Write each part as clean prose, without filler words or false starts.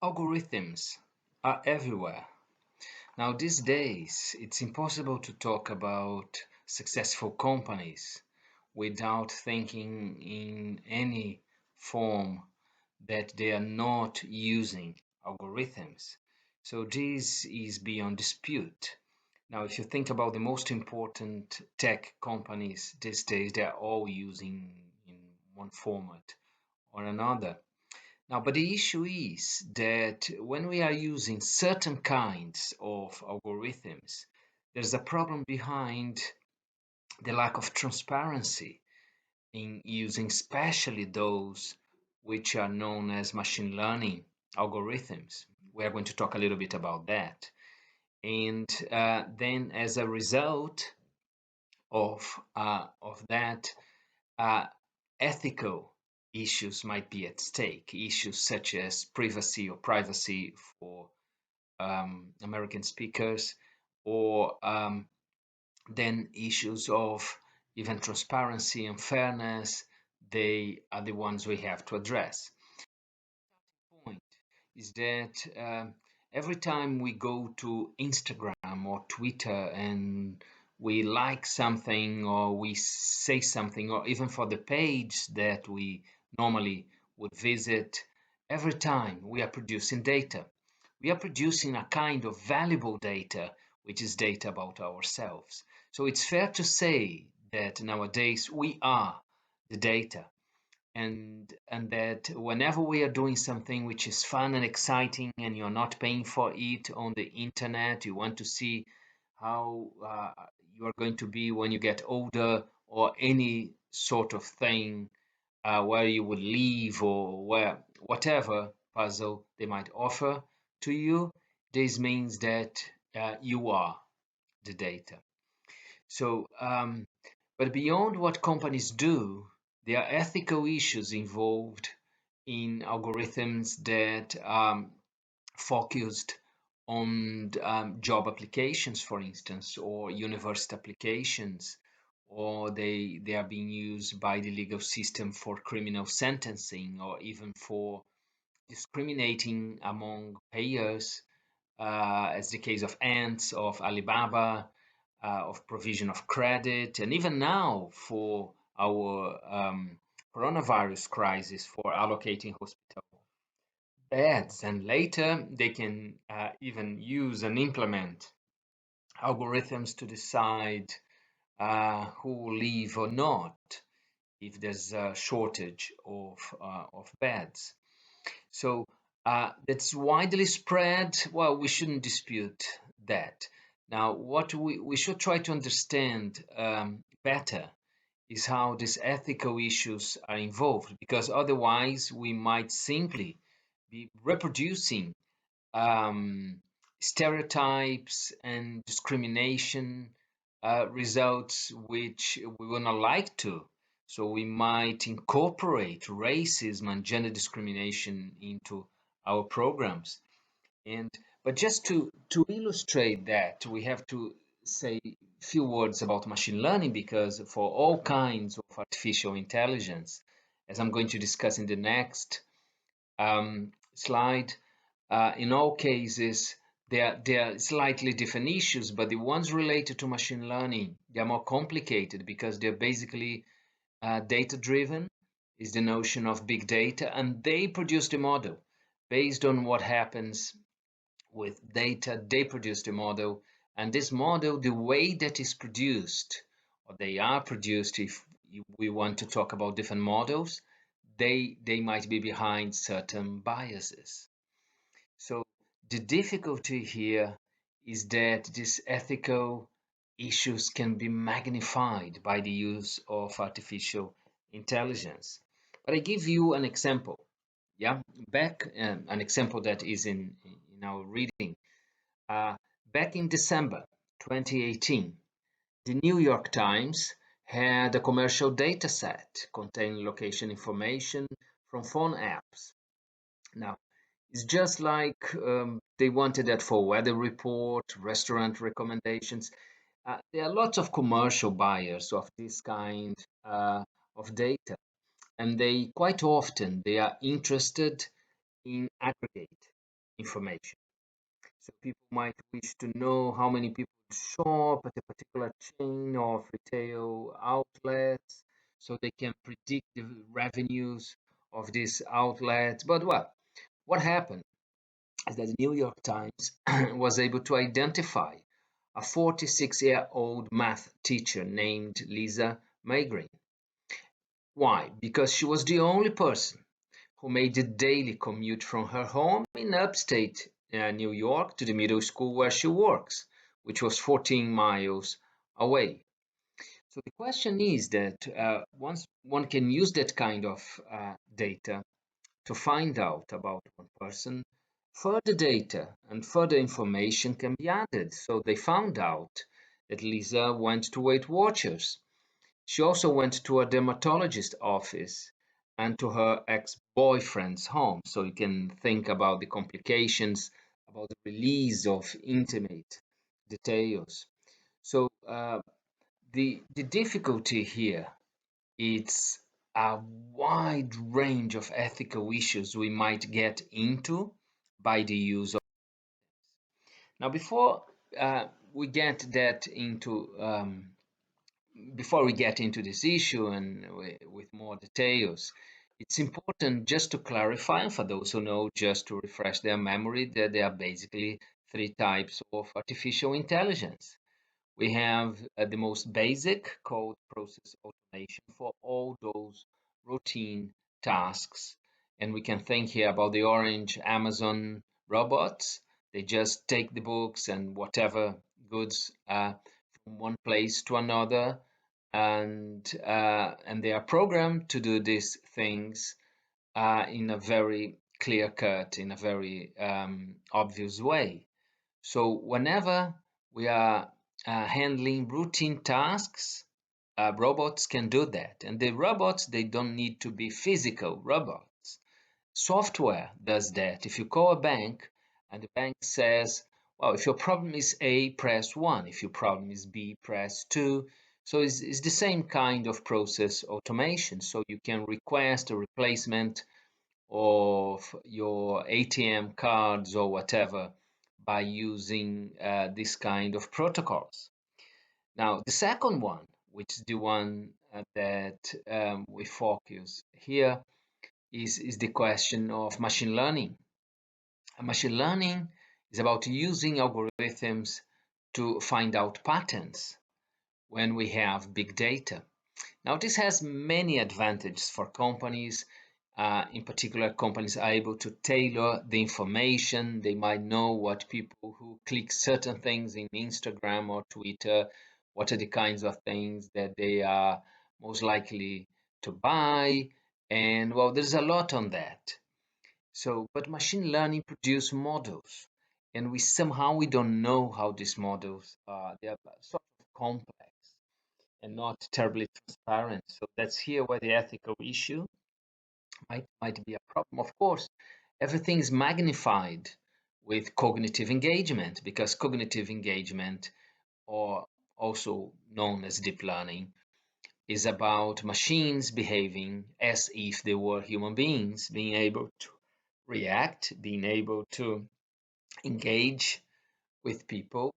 Algorithms are everywhere. Now, these days, it's impossible to talk about successful companies without thinking in any form that they are not using algorithms. So, this is beyond dispute. Now, if you think about the most important tech companies these days, they're all using in one format or another. Now, but the issue is that when we are using certain kinds of algorithms, there's a problem behind the lack of transparency in using especially those which are known as machine learning algorithms. We are going to talk a little bit about that. And then as a result of that, uh, ethical issues might be at stake, issues such as privacy for American speakers, or then issues of even transparency and fairness. They are the ones we have to address. Point is that every time we go to Instagram or Twitter and we like something or we say something, or even for the page that we normally would visit, every time we are producing data. We are producing a kind of valuable data, which is data about ourselves. So it's fair to say that nowadays we are the data, and that whenever we are doing something which is fun and exciting and you're not paying for it on the internet, you want to see how you are going to be when you get older, or any sort of thing, where you would live, or where whatever puzzle they might offer to you, this means that you are the data. So but beyond what companies do, there are ethical issues involved in algorithms that focused on job applications, for instance, or university applications, or they are being used by the legal system for criminal sentencing, or even for discriminating among payers, as the case of Ants, of Alibaba, of provision of credit, and even now for our coronavirus crisis, for allocating hospital beds. And later they can even use and implement algorithms to decide who will leave or not if there's a shortage of beds. So that's widely spread. Well, we shouldn't dispute that. Now, what we should try to understand better is how these ethical issues are involved, because otherwise we might simply be reproducing um, stereotypes and discrimination results which we would not like to. So we might incorporate racism and gender discrimination into our programs. And but just to illustrate that, we have to say a few words about machine learning, because for all kinds of artificial intelligence, as I'm going to discuss in the next slide, in all cases, there are slightly different issues, but the ones related to machine learning, they are more complicated because they're basically data driven, is the notion of big data, and they produce the model. Based on what happens with data, they produce the model, and this model, the way that is produced, or they are produced, if we want to talk about different models, they might be behind certain biases. So the difficulty here is that these ethical issues can be magnified by the use of artificial intelligence. But I give you an example. Yeah, back an example that is in our reading. Uh, Back in December 2018, the New York Times had a commercial data set containing location information from phone apps. Now, it's just like they wanted that for weather report, restaurant recommendations. There are lots of commercial buyers of this kind of data, and they quite often they are interested in aggregate. information. So people might wish to know how many people shop at a particular chain of retail outlets, so they can predict the revenues of these outlets. But well, what happened is that the New York Times was able to identify a 46-year-old math teacher named Lisa Magrin. Why? Because she was the only person who made the daily commute from her home in upstate New York to the middle school where she works, which was 14 miles away. So the question is that once one can use that kind of data to find out about one person, further data and further information can be added. So they found out that Lisa went to Weight Watchers. She also went to a dermatologist's office and to her ex-boyfriend's home. So you can think about the complications, about the release of intimate details. So the difficulty here is a wide range of ethical issues we might get into by the use of. Now, we get that into before we get into this issue and with more details, it's important just to clarify, for those who know, just to refresh their memory, that there are basically three types of artificial intelligence. We have the most basic called process automation for all those routine tasks. And we can think here about the orange Amazon robots. They just take the books and whatever goods from one place to another, and they are programmed to do these things in a very clear cut, in a very obvious way. So whenever we are handling routine tasks, robots can do that. And the robots, they don't need to be physical robots. Software does that. If you call a bank and the bank says, well, if your problem is A, press 1. If your problem is B, press 2. So it's the same kind of process automation. So you can request a replacement of your ATM cards or whatever by using this kind of protocols. Now, the second one, which is the one that we focus here, is the question of machine learning. Machine learning is about using algorithms to find out patterns when we have big data. Now, this has many advantages for companies. In particular, companies are able to tailor the information. They might know what people who click certain things in Instagram or Twitter, what are the kinds of things that they are most likely to buy. And well, there's a lot on that. So, but machine learning produce models, and we don't know how these models are. They are sort of complex and not terribly transparent. So that's here where the ethical issue might be a problem. Of course, everything is magnified with cognitive engagement, because cognitive engagement, or also known as deep learning, is about machines behaving as if they were human beings, being able to react, being able to engage with people,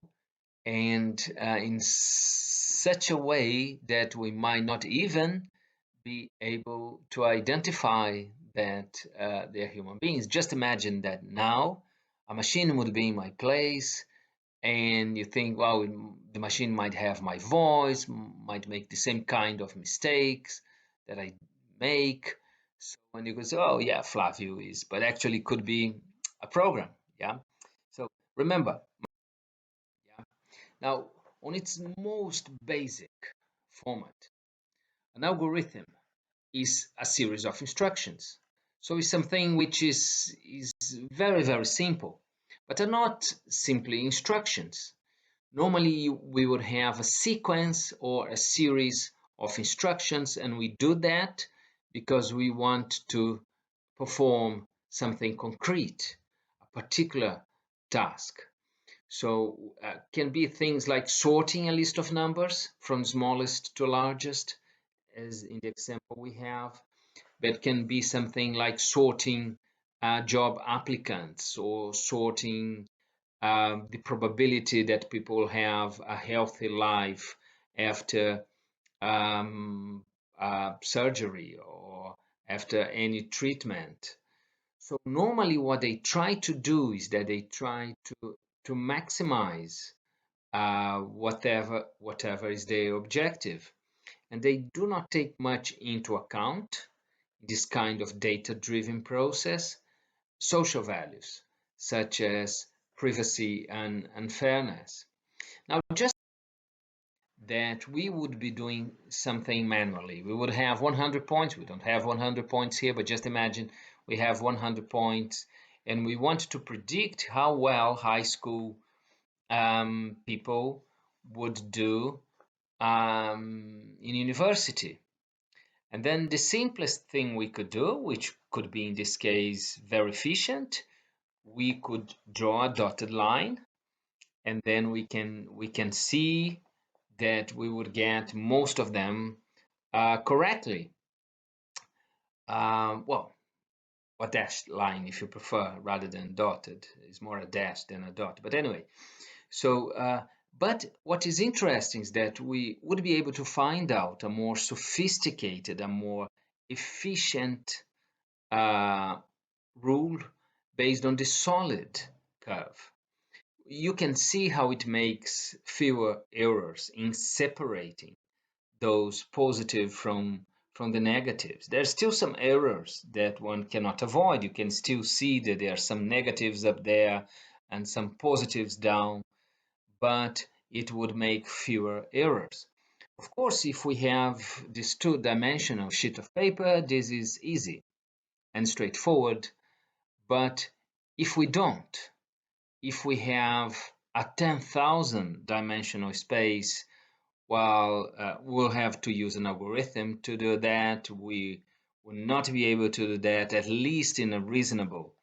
and in such a way that we might not even be able to identify that they're human beings. Just imagine that now a machine would be in my place, and you think, well, the machine might have my voice, might make the same kind of mistakes that I make. So when you go, say, oh yeah, Flavio is, but actually could be a program. Yeah. So remember, yeah. Now, on its most basic format, an algorithm is a series of instructions. So it's something which is very, very simple, but are not simply instructions. Normally, we would have a sequence or a series of instructions, and we do that because we want to perform something concrete, a particular task. So can be things like sorting a list of numbers from smallest to largest, as in the example we have. But can be something like sorting job applicants or sorting the probability that people have a healthy life after surgery or after any treatment. So normally what they try to do is that they try to maximize whatever is their objective. And they do not take much into account this kind of data-driven process, social values, such as privacy and fairness. Now, just that we would be doing something manually. We would have 100 points. We don't have 100 points here, but just imagine we have 100 points and we want to predict how well high school people would do in university. And then the simplest thing we could do, which could be in this case very efficient, we could draw a dotted line, and then we can see that we would get most of them correctly. Well, a dashed line if you prefer, rather than dotted. It's more a dash than a dot. But anyway, so but what is interesting is that we would be able to find out a more sophisticated, a more efficient uh, rule based on the solid curve. You can see how it makes fewer errors in separating those positive from the negatives. There's still some errors that one cannot avoid. You can still see that there are some negatives up there and some positives down, but it would make fewer errors. Of course, if we have this two-dimensional sheet of paper, this is easy and straightforward. But if we don't, if we have a 10,000 dimensional space, well, we'll have to use an algorithm to do that. We will not be able to do that, at least in a reasonable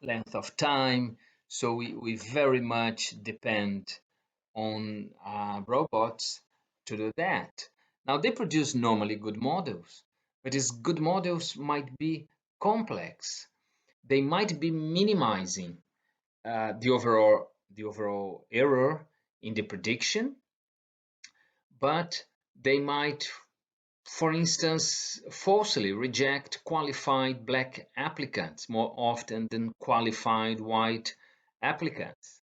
length of time. So we very much depend on robots to do that. Now, they produce normally good models, but these good models might be complex. They might be minimizing the overall error in the prediction, but they might, for instance, falsely reject qualified black applicants more often than qualified white applicants,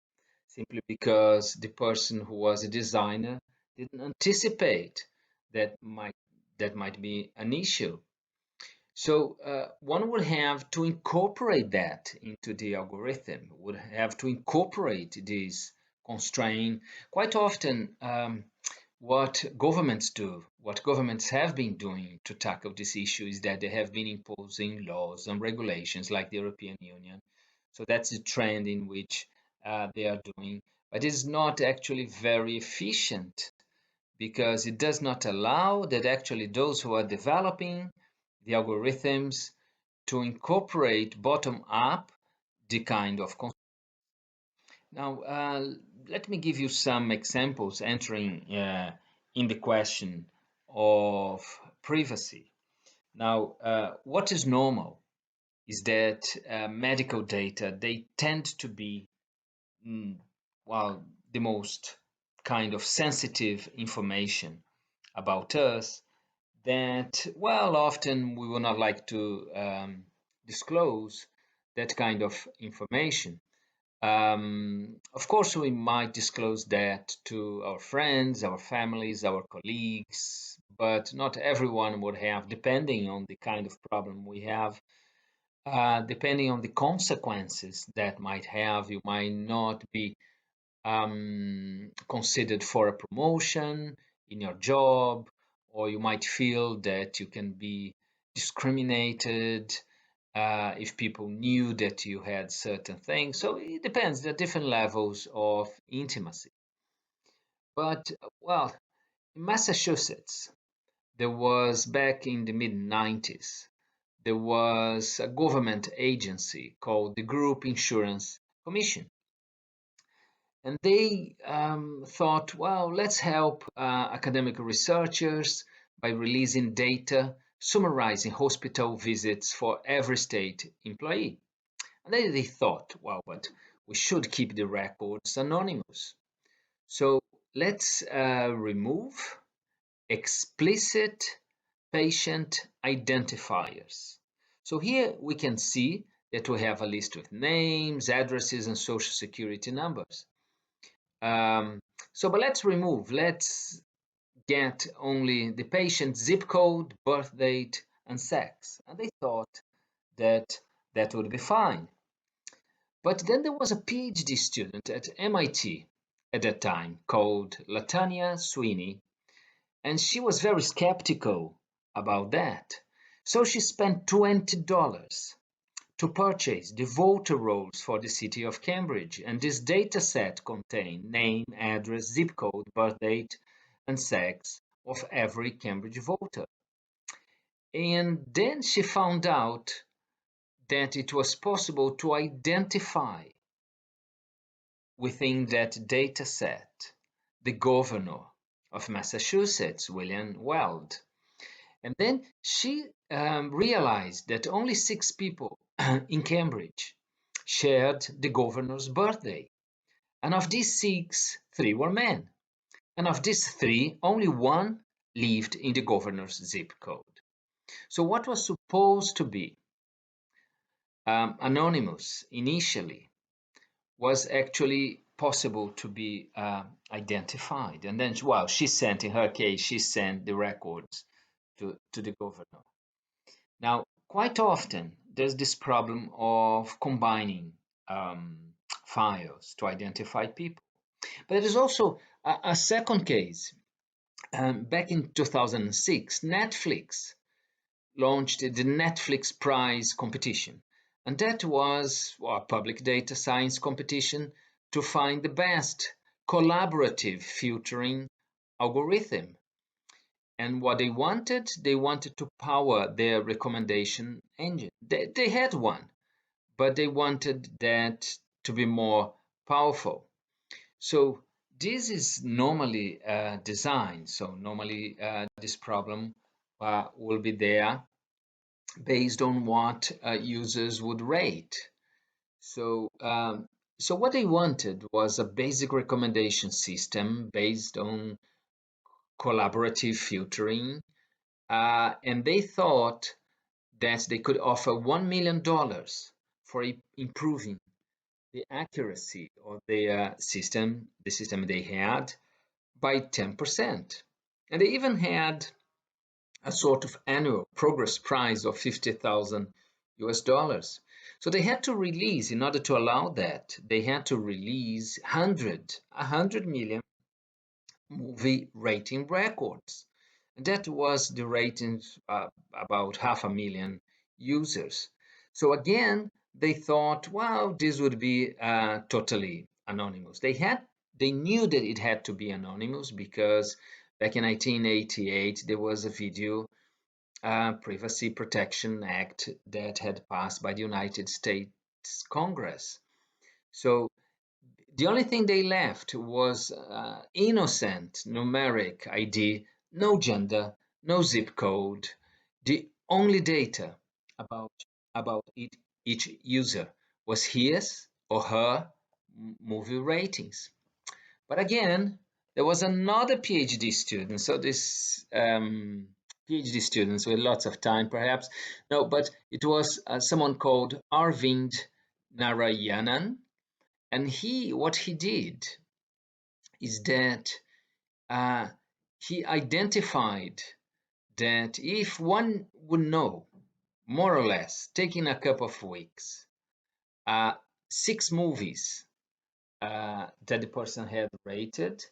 simply because the person who was a designer didn't anticipate that might be an issue. So one would have to incorporate that into the algorithm, would have to incorporate this constraint. Quite often, what governments do, what governments have been doing to tackle this issue is that they have been imposing laws and regulations like the European Union. So that's the trend in which they are doing. But it's not actually very efficient because it does not allow that actually those who are developing the algorithms to incorporate bottom up the kind of. Now, let me give you some examples entering in the question of privacy. Now, what is normal is that medical data, they tend to be, mm, well, the most kind of sensitive information about us that, well, often we will not like to disclose that kind of information. Of course, we might disclose that to our friends, our families, our colleagues, but not everyone would have, depending on the kind of problem we have, depending on the consequences that might have. You might not be considered for a promotion in your job, or you might feel that you can be discriminated if people knew that you had certain things. So it depends. There are different levels of intimacy. But, well, in Massachusetts, there was back in the mid 90s, there was a government agency called the Group Insurance Commission. And they thought, well, let's help academic researchers by releasing data summarizing hospital visits for every state employee. And then they thought, well, but we should keep the records anonymous. So let's remove explicit patient identifiers. So here we can see that we have a list with names, addresses, and social security numbers. Um, but let's get only the patient's zip code, birth date, and sex. And they thought that that would be fine. But then there was a PhD student at MIT at that time called Latanya Sweeney, and she was very skeptical about that. So she spent $20 to purchase the voter rolls for the city of Cambridge, and this data set contained name, address, zip code, birth date, and sex of every Cambridge voter. And then she found out that it was possible to identify within that data set the governor of Massachusetts, William Weld. And then she realized that only 6 people in Cambridge shared the governor's birthday. And of these 6, 3 were men. And of these 3, only 1 lived in the governor's zip code. So what was supposed to be anonymous initially was actually possible to be identified. And then, well, in her case, she sent the records to the governor. Now, quite often, there's this problem of combining files to identify people. But there is also a second case. Back in 2006, Netflix launched the Netflix Prize competition. And that was a public data science competition to find the best collaborative filtering algorithm. And what they wanted to power their recommendation engine. They had one, but they wanted that to be more powerful. So this is normally designed. So normally this problem will be there based on what users would rate. So what they wanted was a basic recommendation system based on collaborative filtering, and they thought that they could offer $1 million for improving the accuracy of their system, the system they had, by 10%. And they even had a sort of annual progress prize of 50,000 US dollars. So they had to release, in order to allow that, they had to release 100 million movie rating records. And that was the ratings about 500,000 users. So again, they thought, well, this would be totally anonymous. They knew that it had to be anonymous because back in 1988 there was a video Privacy Protection Act that had passed by the United States Congress. So the only thing they left was innocent numeric ID, no gender, no zip code. The only data about each user was his or her movie ratings. But again, there was another PhD student. So this PhD students with lots of time, perhaps. No, but it was someone called Arvind Narayanan, and what he did is that uh, he identified that if one would know, more or less, taking a couple of weeks, 6 movies that the person had rated,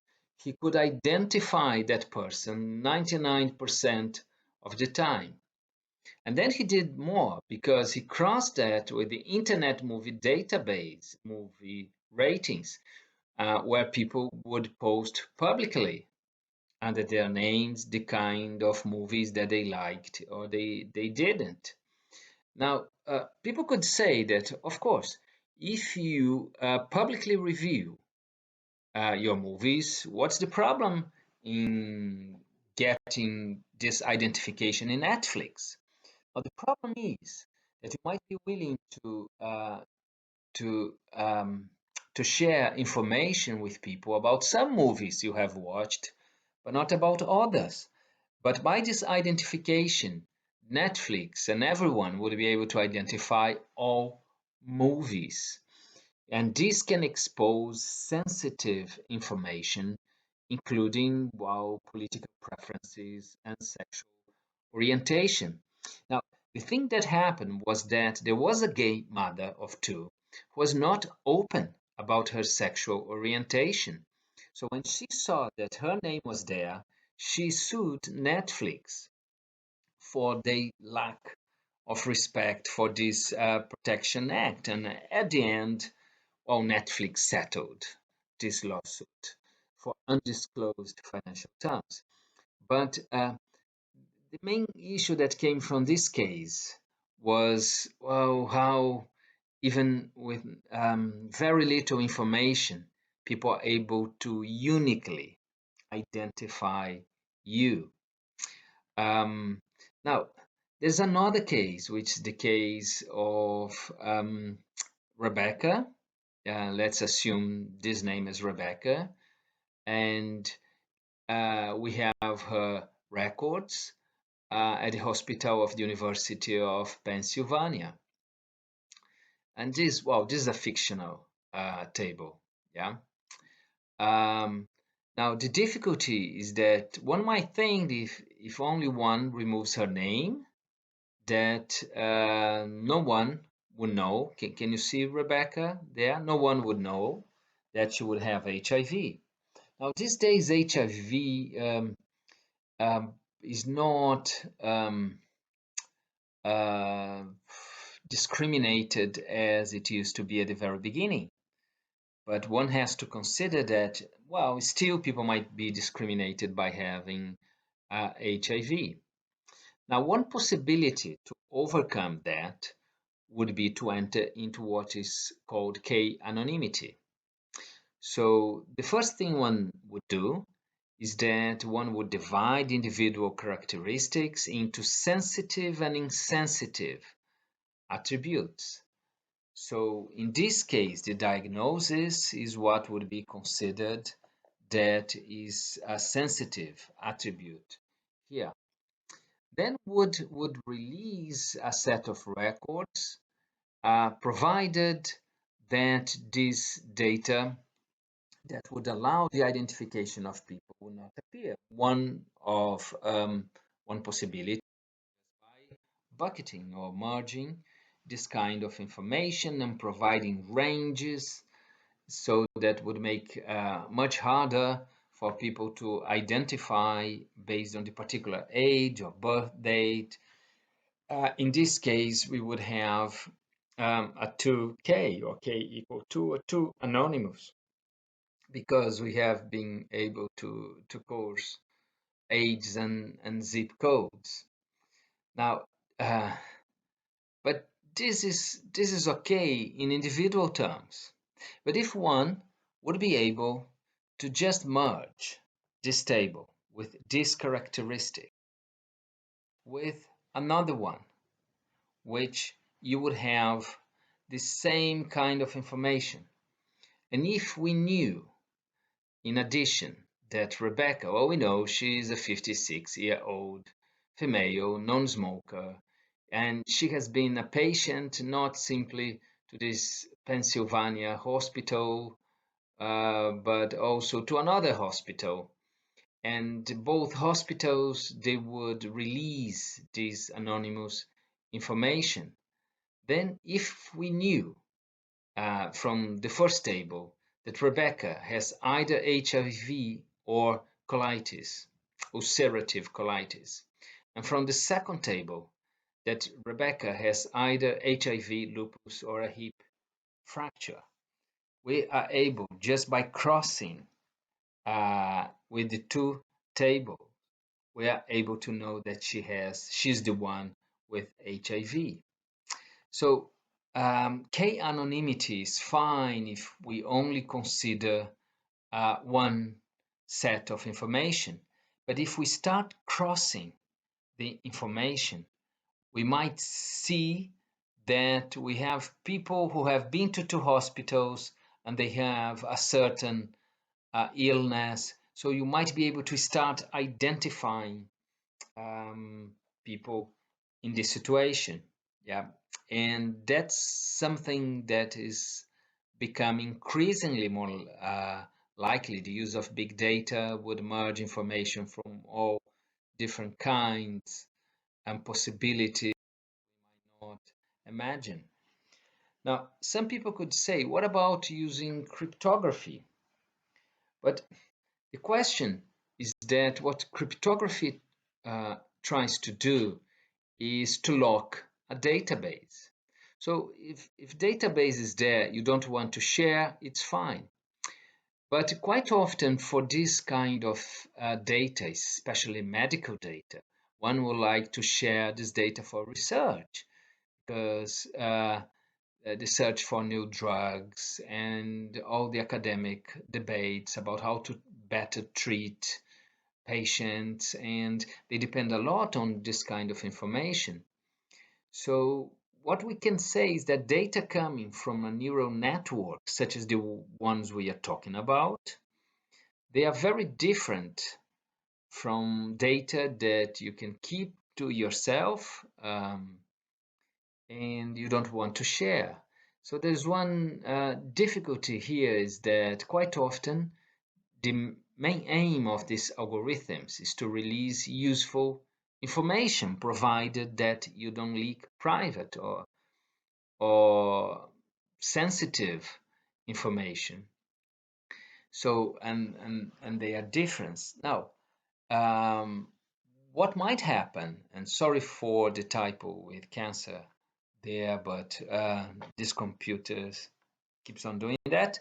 he could identify that person 99% of the time. And then he did more because he crossed that with the Internet Movie Database movie ratings, where people would post publicly under their names the kind of movies that they liked or they didn't. Now, people could say that, of course, if you publicly review your movies, what's the problem in getting this identification in Netflix. Now the problem is that you might be willing to um, to share information with people about some movies you have watched, but not about others. But by this identification, Netflix and everyone would be able to identify all movies. And this can expose sensitive information, including political preferences and sexual orientation. Now, the thing that happened was that there was a gay mother of two who was not open about her sexual orientation. So when she saw that her name was there, she sued Netflix for the lack of respect for this Protection Act. And at the end, well, Netflix settled this lawsuit for undisclosed financial terms. But the main issue that came from this case was, well, how even with very little information, people are able to uniquely identify you. Um, Now, there's another case, which is the case of Rebecca. Let's assume this name is Rebecca, and we have her records at the hospital of the University of Pennsylvania. And this, well, this is a fictional table, yeah. Um, Now the difficulty is that one might think if only one removes her name, that no one would know. Can you see Rebecca there? No one would know that she would have HIV. Now these days, HIV is not uh, discriminated as it used to be at the very beginning. But one has to consider that, well, still people might be discriminated by having HIV. Now, one possibility to overcome that would be to enter into what is called k-anonymity. So the first thing one would do is that one would divide individual characteristics into sensitive and insensitive attributes. So in this case, the diagnosis is what would be considered that is a sensitive attribute here. Then would release a set of records, provided that this data that would allow the identification of people would not appear. One possibility by bucketing or merging this kind of information and providing ranges, so that would make much harder for people to identify based on the particular age or birth date. In this case, we would have a 2K or K equal 2 or 2 anonymous, because we have been able to course ages and zip codes. Now, but this is okay in individual terms. But if one would be able to just merge this table with this characteristic with another one, which you would have the same kind of information. And if we knew, in addition, that Rebecca, well, we know she's a 56-year-old female non-smoker, and she has been a patient not simply to this Pennsylvania hospital, but also to another hospital. And both hospitals, they would release this anonymous information. Then if we knew from the first table that Rebecca has either HIV or colitis, ulcerative colitis, and from the second table that Rebecca has either HIV, lupus, or a hip fracture, we are able, just by crossing with the two tables, we are able to know that she's the one with HIV. So k-anonymity is fine if we only consider one set of information. But if we start crossing the information, we might see that we have people who have been to two hospitals and they have a certain illness. So you might be able to start identifying people in this situation. Yeah. And that's something that is becoming increasingly more likely. The use of big data would merge information from all different kinds and possibilities we might not imagine. Now, some people could say, what about using cryptography? But the question is that what cryptography tries to do is to lock a database. So if database is there, you don't want to share, it's fine. But quite often for this kind of data, especially medical data, one would like to share this data for research because the search for new drugs and all the academic debates about how to better treat patients, and they depend a lot on this kind of information. So what we can say is that data coming from a neural network, such as the ones we are talking about, they are very different from data that you can keep to yourself and you don't want to share. So there's one difficulty here is that quite often the main aim of these algorithms is to release useful information provided that you don't leak private or sensitive information. So and they are different. Now, what might happen, and sorry for the typo with cancer there, but this computer keeps on doing that.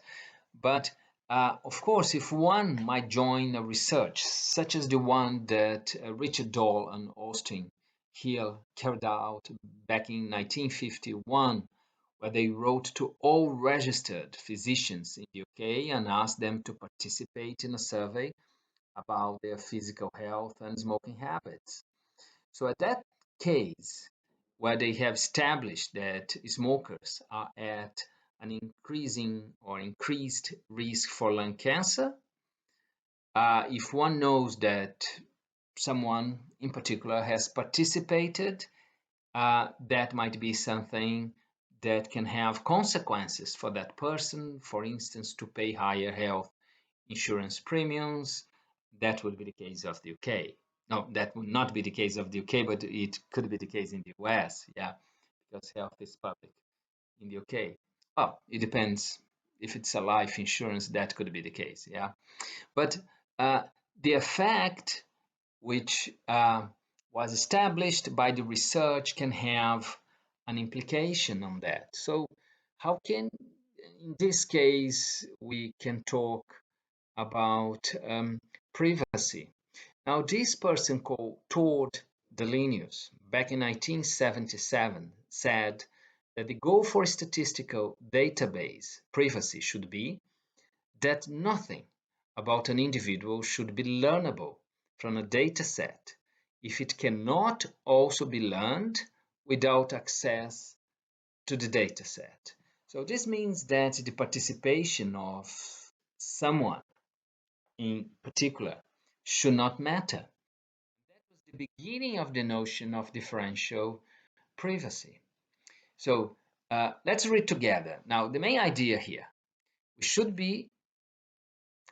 But of course, if one might join a research such as the one that Richard Doll and Austin Hill carried out back in 1951, where they wrote to all registered physicians in the UK and asked them to participate in a survey about their physical health and smoking habits. So at that case, where they have established that smokers are at an increasing or increased risk for lung cancer, if one knows that someone in particular has participated, that might be something that can have consequences for that person, for instance, to pay higher health insurance premiums. That would be the case of the UK. No, that would not be the case of the UK, but it could be the case in the US, yeah, because health is public in the UK. Oh, it depends. If it's a life insurance, that could be the case, yeah. But uh, the effect which was established by the research can have an implication on that. So how can, in this case, we can talk about privacy. Now, this person called Todd Delenius, back in 1977, said that the goal for statistical database privacy should be that nothing about an individual should be learnable from a data set if it cannot also be learned without access to the data set. So this means that the participation of someone in particular should not matter. That was the beginning of the notion of differential privacy. So let's read together. Now, the main idea here, we should be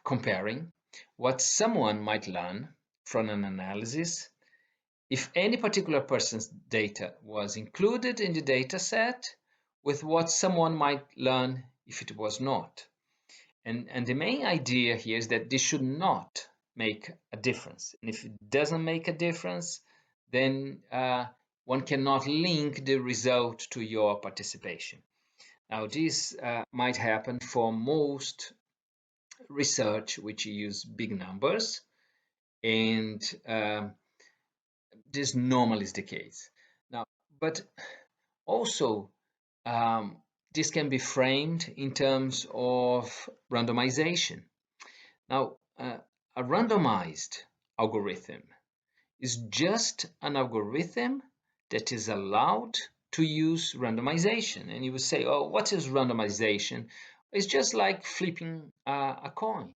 comparing what someone might learn from an analysis if any particular person's data was included in the data set with what someone might learn if it was not. And the main idea here is that this should not make a difference. And if it doesn't make a difference, then one cannot link the result to your participation. Now, this might happen for most research which use big numbers, and this normally is the case. Now, but also um, this can be framed in terms of randomization. Now, a randomized algorithm. It's just an algorithm that is allowed to use randomization. And you would say, oh, what is randomization? It's just like flipping a coin.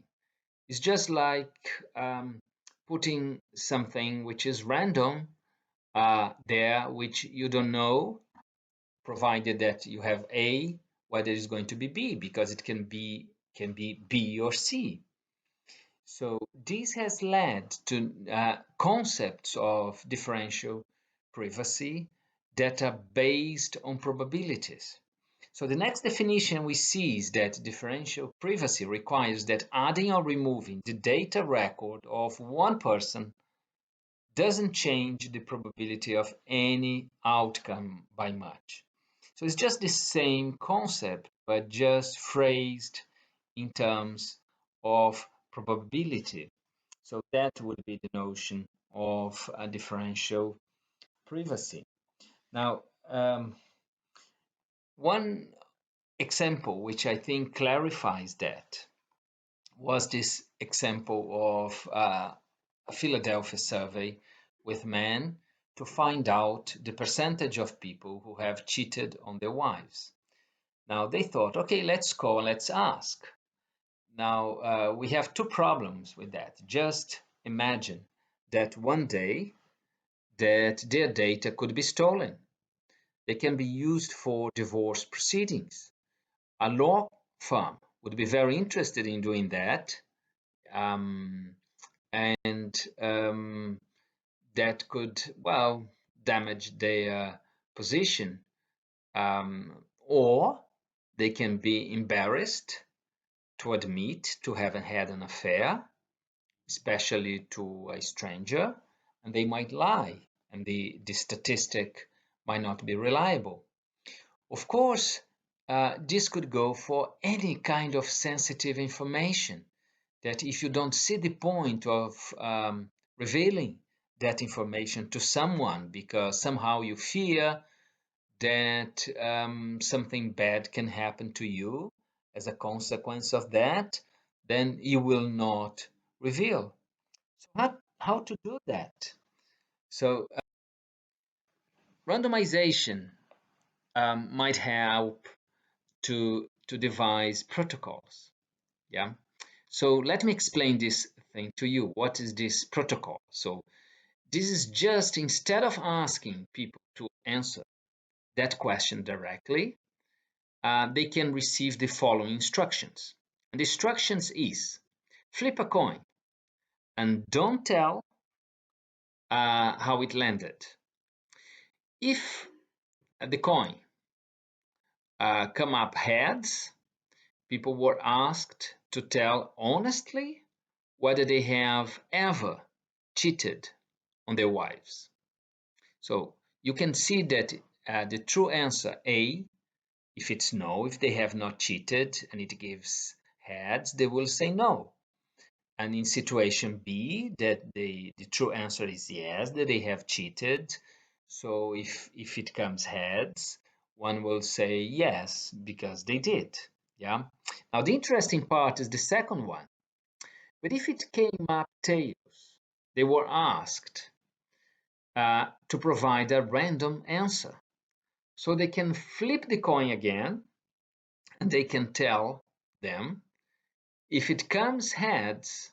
It's just like putting something which is random there, which you don't know, provided that you have A, whether it's going to be B, because it can be B or C. So this has led to concepts of differential privacy that are based on probabilities. So the next definition we see is that differential privacy requires that adding or removing the data record of one person doesn't change the probability of any outcome by much. So it's just the same concept, but just phrased in terms of probability. So that would be the notion of a differential privacy. Now, one example which I think clarifies that was this example of a Philadelphia survey with men to find out the percentage of people who have cheated on their wives. Now they thought, okay, let's call, let's ask. Now we have two problems with that. Just imagine that one day that their data could be stolen. They can be used for divorce proceedings. A law firm would be very interested in doing that. Um, and that could, well, damage their position. Or they can be embarrassed to admit to having had an affair, especially to a stranger, and they might lie, and the statistic might not be reliable. Of course, this could go for any kind of sensitive information that if you don't see the point of revealing that information to someone because somehow you fear that something bad can happen to you as a consequence of that, then you will not reveal. So how to do that? So randomization might help to devise protocols. Yeah. So let me explain this thing to you. What is this protocol? So this is just instead of asking people to answer that question directly, they can receive the following instructions. And the instructions is flip a coin and don't tell how it landed. If the coin come up heads, people were asked to tell honestly whether they have ever cheated on their wives. So you can see that the true answer A, if it's no, if they have not cheated and it gives heads, they will say no. And in situation B, that the true answer is yes, that they have cheated. So if it comes heads, one will say yes, because they did. Yeah. Now the interesting part is the second one. But if it came up tails, they were asked to provide a random answer. So they can flip the coin again and they can tell them. If it comes heads,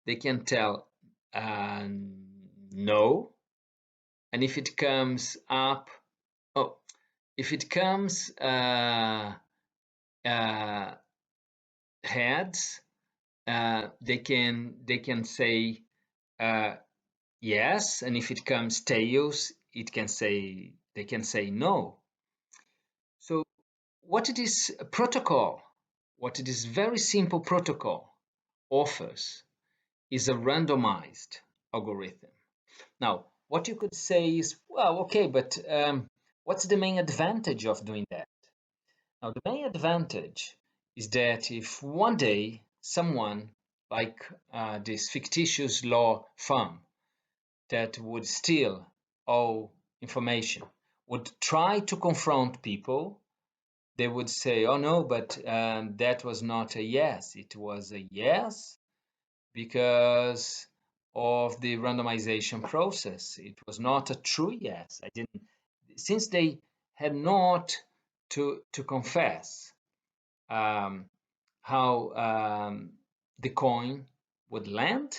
they can tell no. And if it comes up, oh, if it comes heads, they can say yes, and if it comes tails, they can say no. So what this protocol, what this very simple protocol offers is a randomized algorithm. Now, what you could say is, well, okay, but what's the main advantage of doing that? Now, the main advantage is that if one day someone like this fictitious law firm that would steal all information would try to confront people, they would say, oh no, but that was not a yes. It was a yes because of the randomization process. It was not a true yes. I didn't, since they had not to confess how the coin would land,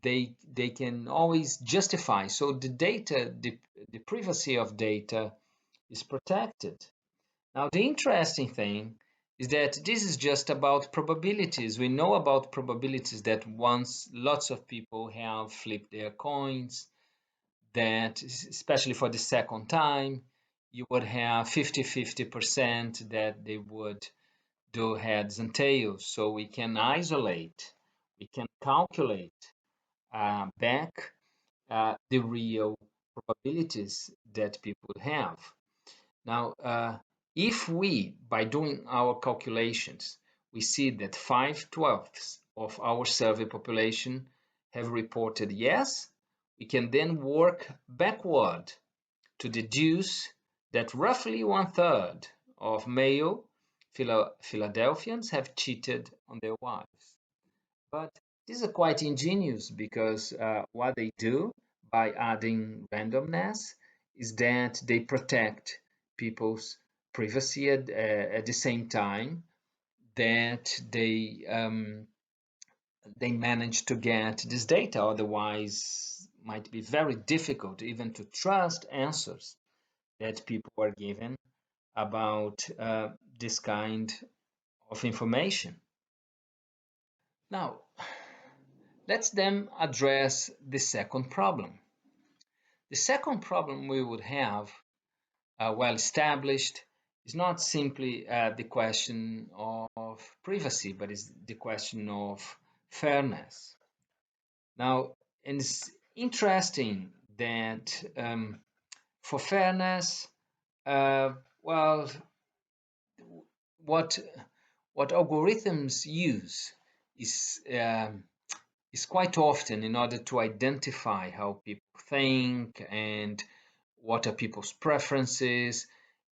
they can always justify. So the data, the privacy of data is protected. Now, the interesting thing is that this is just about probabilities. We know about probabilities that once lots of people have flipped their coins, that especially for the second time, you would have 50-50% that they would do heads and tails. So we can isolate, we can calculate back the real probabilities that people have. Now, if we, by doing our calculations, we see that 5/12 of our survey population have reported yes, we can then work backward to deduce that roughly 1/3 of male Philadelphians have cheated on their wives. But these are quite ingenious because what they do by adding randomness is that they protect people's privacy at the same time that they manage to get this data. Otherwise, might be very difficult even to trust answers that people are given about this kind of information. Now, let's then address the second problem. The second problem we would have, well established, is not simply the question of privacy, but is the question of fairness. Now, and it's interesting that for fairness, well, what algorithms use is is quite often in order to identify how people think and what are people's preferences,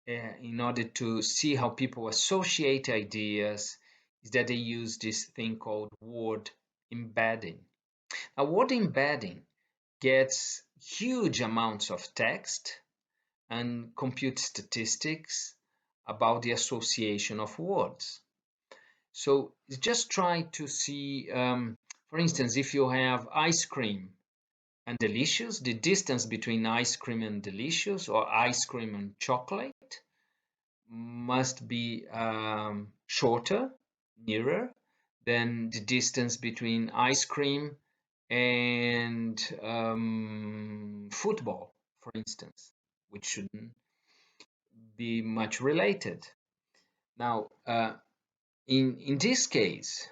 in order to see how people associate ideas, is that they use this thing called word embedding. Now, word embedding gets huge amounts of text and compute statistics about the association of words. So just try to see, for instance, if you have ice cream and delicious, the distance between ice cream and delicious or ice cream and chocolate must be shorter, nearer than the distance between ice cream and football, for instance, which shouldn't be much related. Now, in this case,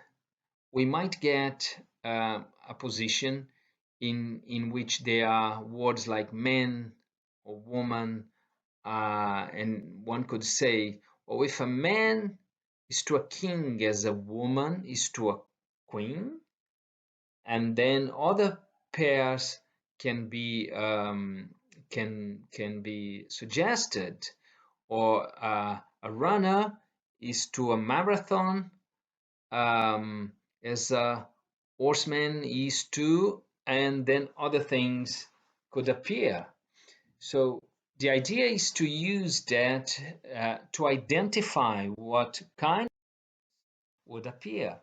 we might get a position in which there are words like man or woman, and one could say, well, if a man is to a king as a woman is to a queen, and then other pairs can be can be suggested, or a runner is to a marathon, as a horseman is to, and then other things could appear. So the idea is to use that to identify what kind would appear.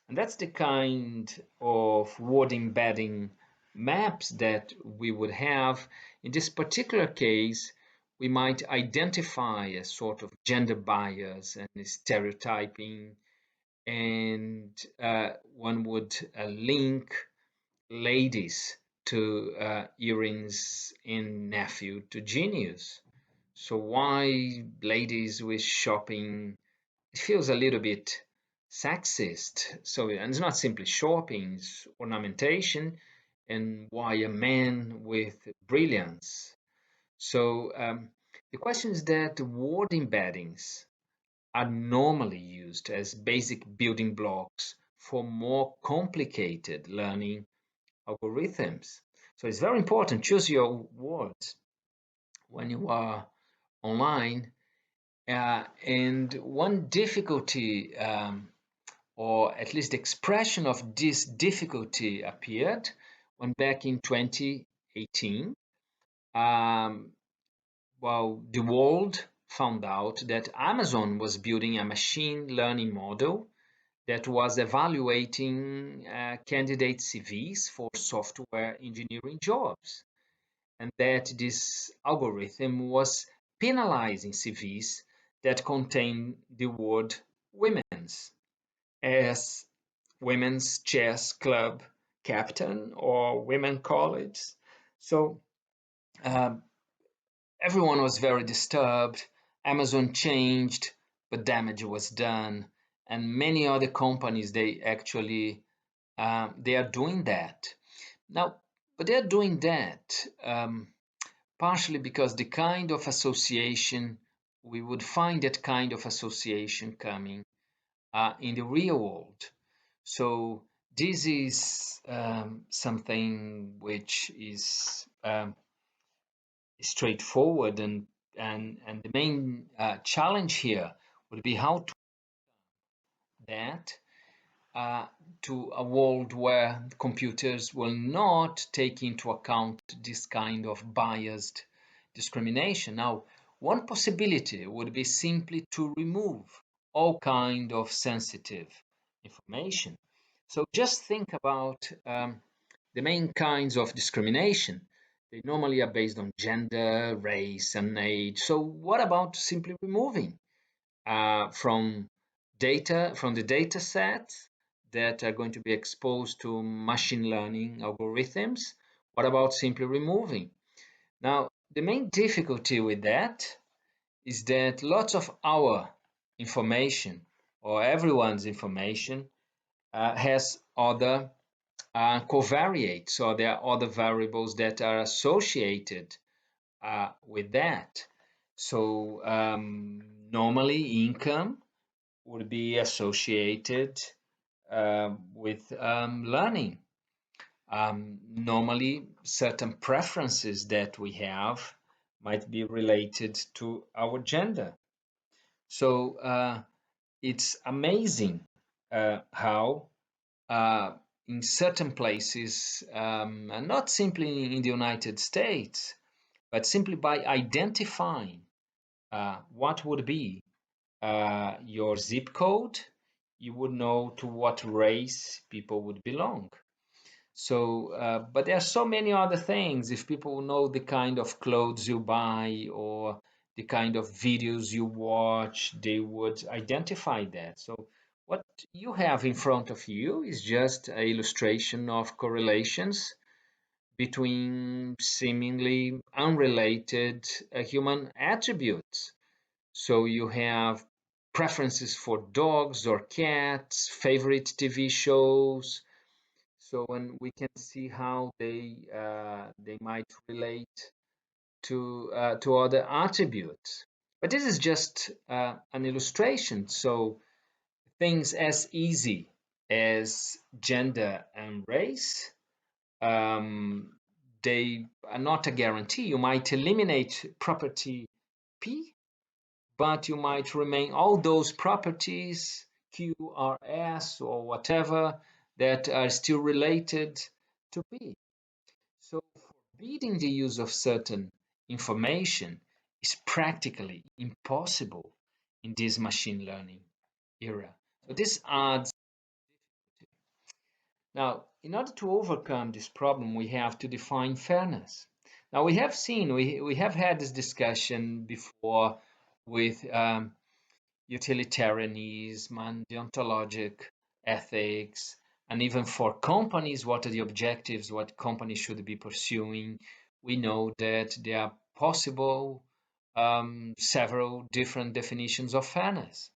And that's the kind of word embedding maps that we would have. In this particular case, we might identify a sort of gender bias and stereotyping, and one would link ladies to earrings in nephew to genius. So why ladies with shopping? It feels a little bit sexist. So and it's not simply shopping, it's ornamentation, and why a man with brilliance. So the question is that word embeddings are normally used as basic building blocks for more complicated learning algorithms. So it's very important. Choose your words when you are online. And one difficulty or at least the expression of this difficulty appeared when back in 2018, um, well, the world found out that Amazon was building a machine learning model that was evaluating candidate CVs for software engineering jobs, and that this algorithm was penalizing CVs that contain the word women's, as women's chess club captain or women college. So um, everyone was very disturbed. Amazon changed, but damage was done, and many other companies they actually they are doing that now. But they are doing that partially because the kind of association we would find that kind of association coming in the real world. So this is something which is straightforward, and the main challenge here would be how to that uh, to a world where computers will not take into account this kind of biased discrimination. Now, one possibility would be simply to remove all kind of sensitive information. So just think about the main kinds of discrimination. They normally are based on gender, race, and age. So what about simply removing from the data sets that are going to be exposed to machine learning algorithms? What about simply removing? Now, the main difficulty with that is that lots of our information or everyone's information has other covariates, so there are other variables that are associated with that. So normally income would be associated with learning. Normally, certain preferences that we have might be related to our gender. So it's amazing how in certain places, and not simply in the United States, but simply by identifying what would be your zip code, you would know to what race people would belong. So, but there are so many other things. If people know the kind of clothes you buy or the kind of videos you watch, they would identify that. So, what you have in front of you is just an illustration of correlations between seemingly unrelated human attributes. So you have preferences for dogs or cats, favorite TV shows. So when we can see how they might relate to other attributes. But this is just an illustration. So things as easy as gender and race, um, they are not a guarantee. You might eliminate property P, but you might remain all those properties, Q, R, S, or whatever, that are still related to P. So forbidding the use of certain information is practically impossible in this machine learning era. So this adds. Now, in order to overcome this problem, we have to define fairness. Now, we have had this discussion before with utilitarianism and deontologic ethics, and even for companies, what are the objectives, what companies should be pursuing. We know that there are possible several different definitions of fairness.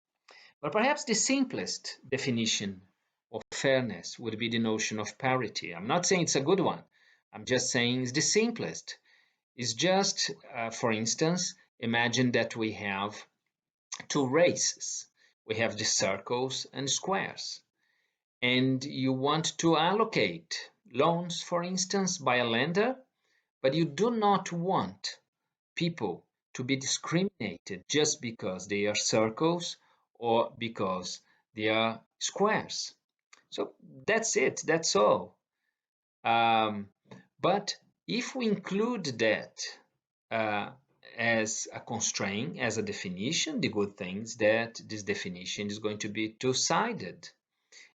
But perhaps the simplest definition of fairness would be the notion of parity. I'm not saying it's a good one. I'm just saying it's the simplest. It's just, for instance, imagine that we have two races. We have the circles and squares. And you want to allocate loans, for instance, by a lender, but you do not want people to be discriminated just because they are circles or because they are squares. So that's it, that's all. Um, but if we include that uh, as a constraint, as a definition, the good thing is that this definition is going to be two-sided.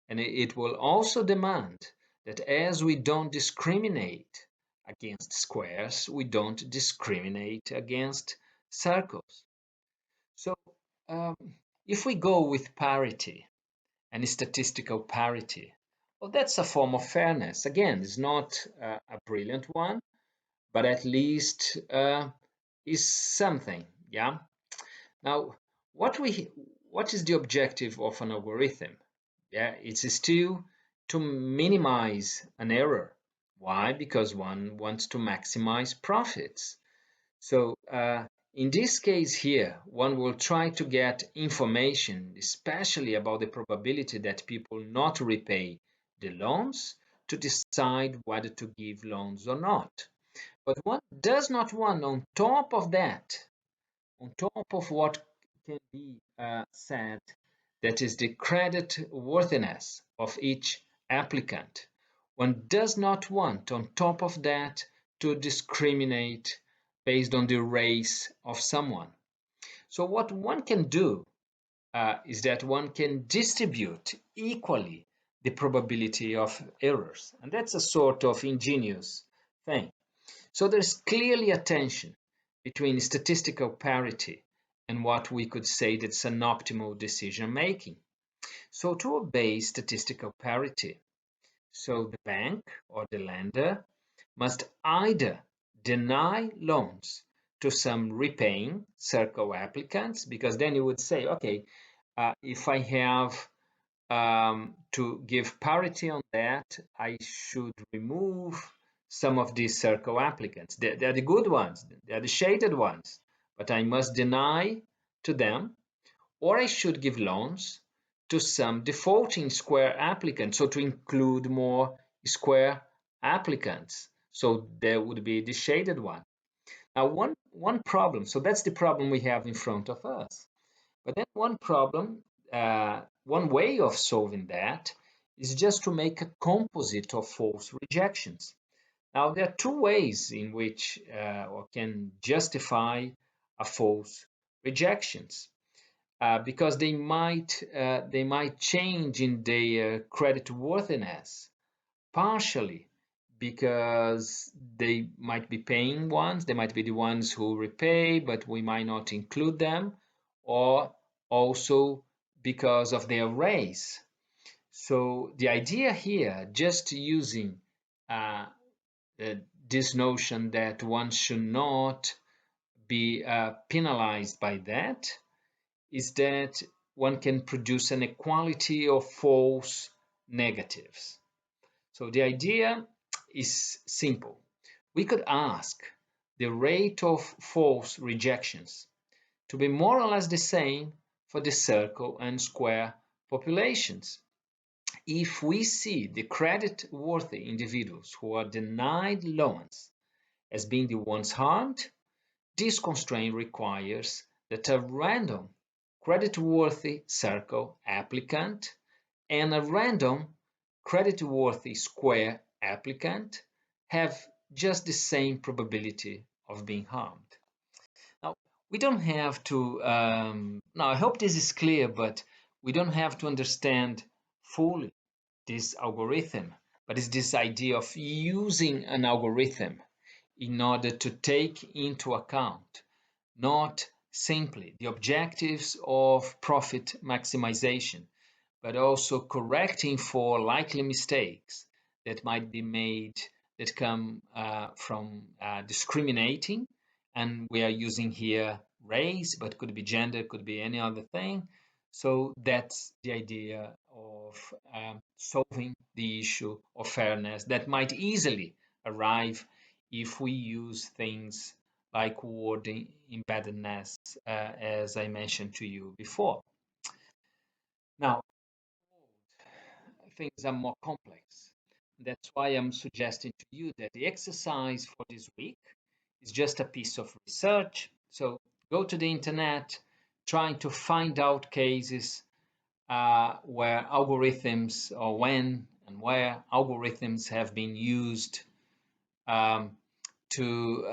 And it will also demand that as we don't discriminate against squares, we don't discriminate against circles. So um, if we go with parity and statistical parity, well, that's a form of fairness. Again, it's not a brilliant one, but at least is something. Yeah. Now, what is the objective of an algorithm? Yeah, it's still to minimize an error. Why? Because one wants to maximize profits. So in this case here, one will try to get information, especially about the probability that people not repay the loans, to decide whether to give loans or not. But one does not want, on top of what can be said, that is the credit worthiness of each applicant. One does not want, on top of that, to discriminate based on the race of someone. So, what one can do is that one can distribute equally the probability of errors. And that's a sort of ingenious thing. So there's clearly a tension between statistical parity and what we could say that's an optimal decision making. So to obey statistical parity, so the bank or the lender must either deny loans to some repaying circle applicants, because then you would say, okay, if I have to give parity on that, I should remove some of these circle applicants. They're the good ones, they're the shaded ones, but I must deny to them, or I should give loans to some defaulting square applicants, so to include more square applicants. So there would be the shaded one. Now, one problem, so that's the problem we have in front of us. But then one way of solving that is just to make a composite of false rejections. Now, there are two ways in which or can justify a false rejections because they might change in their credit worthiness partially because they might be paying ones, they might be the ones who repay, but we might not include them, or also because of their race. So the idea here, just using uh, this notion that one should not be penalized by that, is that one can produce an equality of false negatives. So the idea is simple. We could ask the rate of false rejections to be more or less the same for the circle and square populations. If we see the credit-worthy individuals who are denied loans as being the ones harmed, this constraint requires that a random credit-worthy circle applicant and a random credit-worthy square applicant have just the same probability of being harmed. Now, we don't have to, now I hope this is clear, but we don't have to understand fully this algorithm, but it's this idea of using an algorithm in order to take into account not simply the objectives of profit maximization, but also correcting for likely mistakes that might be made that come from discriminating. And we are using here race, but could be gender, could be any other thing. So that's the idea of solving the issue of fairness that might easily arrive if we use things like word embeddedness, as I mentioned to you before. Now, things are more complex. That's why I'm suggesting to you that the exercise for this week is just a piece of research. So go to the internet, trying to find out cases where algorithms, or when and where algorithms have been used um, to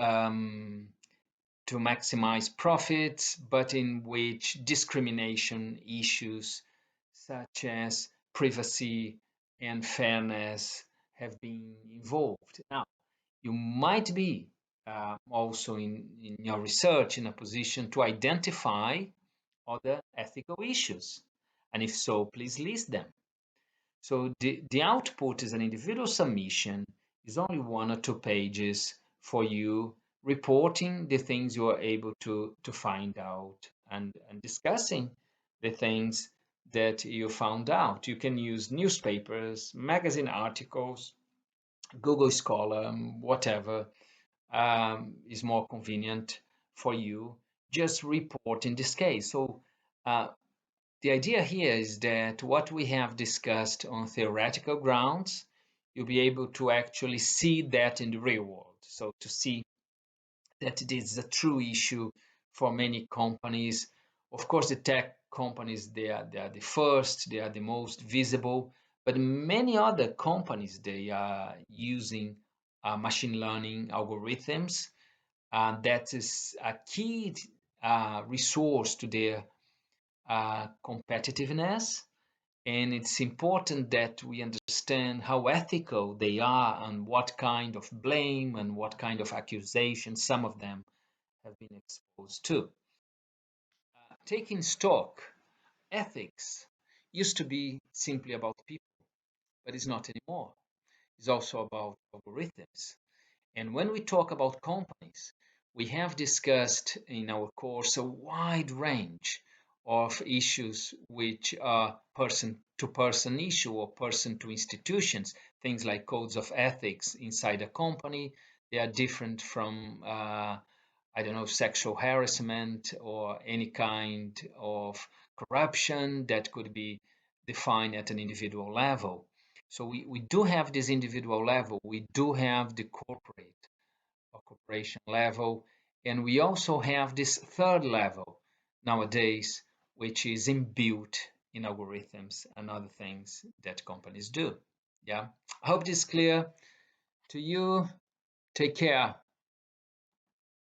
to maximize profits, but in which discrimination issues such as privacy and fairness have been involved. Now, you might be also in your research in a position to identify other ethical issues. And if so, please list them. So the output is an individual submission, is only 1 or 2 pages for you reporting the things you are able to find out, and discussing the things that you found out. You can use newspapers, magazine articles, Google Scholar, whatever is more convenient for you. Just report in this case. So uh, the idea here is that what we have discussed on theoretical grounds, you'll be able to actually see that in the real world. So to see that it is a true issue for many companies. Of course, the tech companies, they are the first, they are the most visible, but many other companies, they are using machine learning algorithms. That is a key resource to their competitiveness. And it's important that we understand how ethical they are and what kind of blame and what kind of accusation some of them have been exposed to. Taking stock, ethics used to be simply about people, but it's not anymore. It's also about algorithms. And when we talk about companies, we have discussed in our course a wide range of issues which are person to person issue or person to institutions, things like codes of ethics inside a company. They are different from, I don't know, sexual harassment or any kind of corruption that could be defined at an individual level. So we do have this individual level, we do have the corporate or corporation level, and we also have this third level nowadays, which is inbuilt in algorithms and other things that companies do. Yeah, I hope this is clear to you. Take care.